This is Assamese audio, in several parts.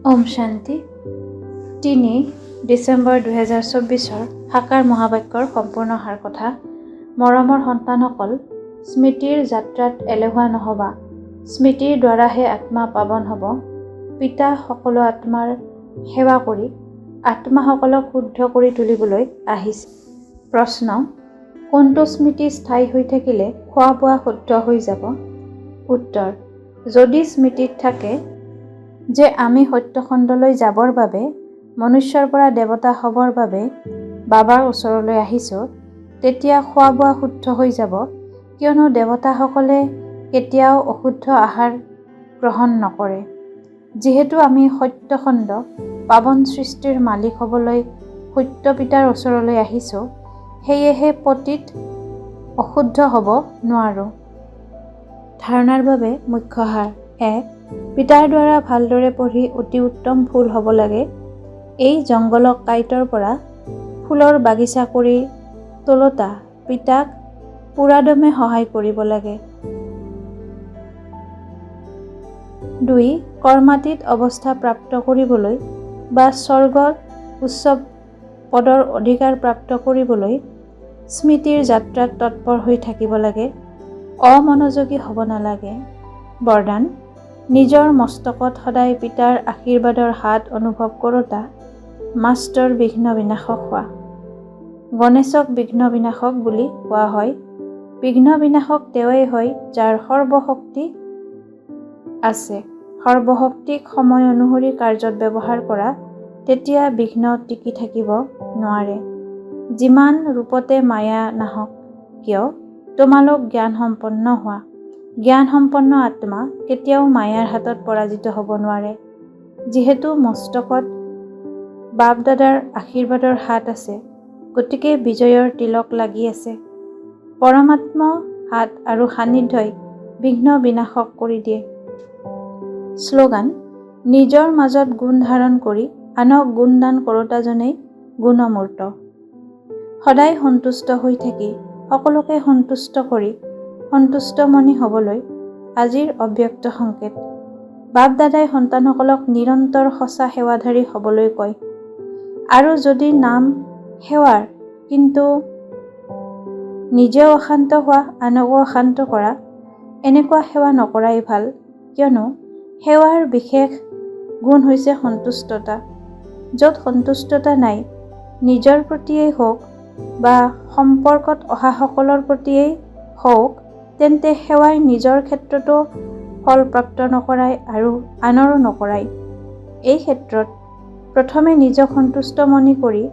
ওম শান্তি ৩ ডিচেম্বৰ ২০২৪ সাকাৰ মহাবাক্যৰ সম্পূৰ্ণ সাৰ কথা। মৰমৰ সন্তানসকল, স্মৃতিৰ যাত্ৰাত এলেহুৱা নহবা। স্মৃতিৰ দ্বাৰাহে আত্মা পাৱন হ'ব। পিতা সকলো আত্মাৰ সেৱা কৰি আত্মাসকলক শুদ্ধ কৰি তুলিবলৈ আহিছে। প্ৰশ্ন: কোনটো স্মৃতি স্থায়ী হৈ থাকিলে খোৱা বোৱা শুদ্ধ হৈ যাব? উত্তৰ: যদি স্মৃতিত থাকে যে আমি সত্যখণ্ডলৈ যাবৰ বাবে, মনুষ্যৰ পৰা দেৱতা হ'বৰ বাবে বাবাৰ ওচৰলৈ আহিছোঁ, তেতিয়া খোৱা বোৱা শুদ্ধ হৈ যাব। কিয়নো দেৱতাসকলে কেতিয়াও অশুদ্ধ আহাৰ গ্ৰহণ নকৰে। যিহেতু আমি সত্যখণ্ড পাৱন সৃষ্টিৰ মালিক হ'বলৈ সত্য পিতাৰ ওচৰলৈ আহিছোঁ, সেয়েহে পতিত অশুদ্ধ হ'ব নোৱাৰোঁ। ধাৰণাৰ বাবে মুখ্য সাৰ: ১. পিতাৰ দ্বাৰা ভালদৰে পঢ়ি অতি উত্তম ফুল হ'ব লাগে। এই জংগলক কাঁইটৰ পৰা ফুলৰ বাগিচা কৰি তোলোতা পিতাক পুৰাদমে সহায় কৰিব লাগে। ২. কৰ্মাতীত অৱস্থা প্ৰাপ্ত কৰিবলৈ বা স্বৰ্গত উচ্চ পদৰ অধিকাৰ প্ৰাপ্ত কৰিবলৈ স্মৃতিৰ যাত্ৰাত তৎপৰ হৈ থাকিব লাগে। অমনোযোগী হ'ব নালাগে। বৰদান: নিজৰ মস্তকত সদায় পিতাৰ আশীৰ্বাদৰ হাত অনুভৱ কৰোঁতা মাষ্টৰ বিঘ্ন বিনাশক হোৱা। গণেশক বিঘ্ন বিনাশক বুলি কোৱা হয়। বিঘ্ন বিনাশক তেওঁৱেই হয় যাৰ সৰ্বশক্তি আছে। সৰ্বশক্তিক সময় অনুসৰি কাৰ্যত ব্যৱহাৰ কৰা, তেতিয়া বিঘ্ন টিকি থাকিব নোৱাৰে। যিমান ৰূপতে মায়া নাহক কিয়, তোমালোক জ্ঞান সম্পন্ন হোৱা। জ্ঞান সম্পন্ন আত্মা কেতিয়াও মায়াৰ হাতত পৰাজিত হ'ব নোৱাৰে। যিহেতু মস্তকত বাপ দাদাৰ আশীৰ্বাদৰ হাত আছে, গতিকে বিজয়ৰ তিলক লাগি আছে। পৰমাত্ম হাত আৰু সান্নিধ্যই বিঘ্ন বিনাশক কৰি দিয়ে। শ্লোগান: নিজৰ মাজত গুণ ধাৰণ কৰি আনক গুণদান কৰোতাজনেই গুণমূৰ্ত। সদায় সন্তুষ্ট হৈ থাকি সকলোকে সন্তুষ্ট কৰি সন্তুষ্টমনী হ'বলৈ আজিৰ অব্যক্ত সংকেত। বাপ দাদাই সন্তানসকলক নিৰন্তৰ সঁচা সেৱাধাৰী হ'বলৈ কয়। আৰু যদি নাম সেৱাৰ কিন্তু নিজেও অশান্ত হোৱা, আনকো অশান্ত কৰা, এনেকুৱা সেৱা নকৰাই ভাল। কিয়নো সেৱাৰ বিশেষ গুণ হৈছে সন্তুষ্টতা। য'ত সন্তুষ্টতা নাই, নিজৰ প্ৰতিয়েই হওক বা সম্পৰ্কত অহা সকলৰ প্ৰতিয়েই হওক, তেন্তে সেৱাই নিজৰ ক্ষেত্ৰতো ফল প্ৰাপ্ত নকৰাই আৰু আনৰো নকৰাই। এই ক্ষেত্ৰত প্ৰথমে নিজক সন্তুষ্টমনী কৰি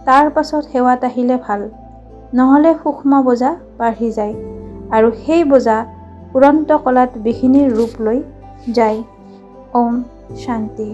তাৰ পাছত সেৱাত আহিলে ভাল। নহ'লে সূক্ষ্ম বোজা বাঢ়ি যায় আৰু সেই বোজা উড়ন্ত কলাত বিঘিনিৰ ৰূপ লৈ যায়। ওম শান্তি।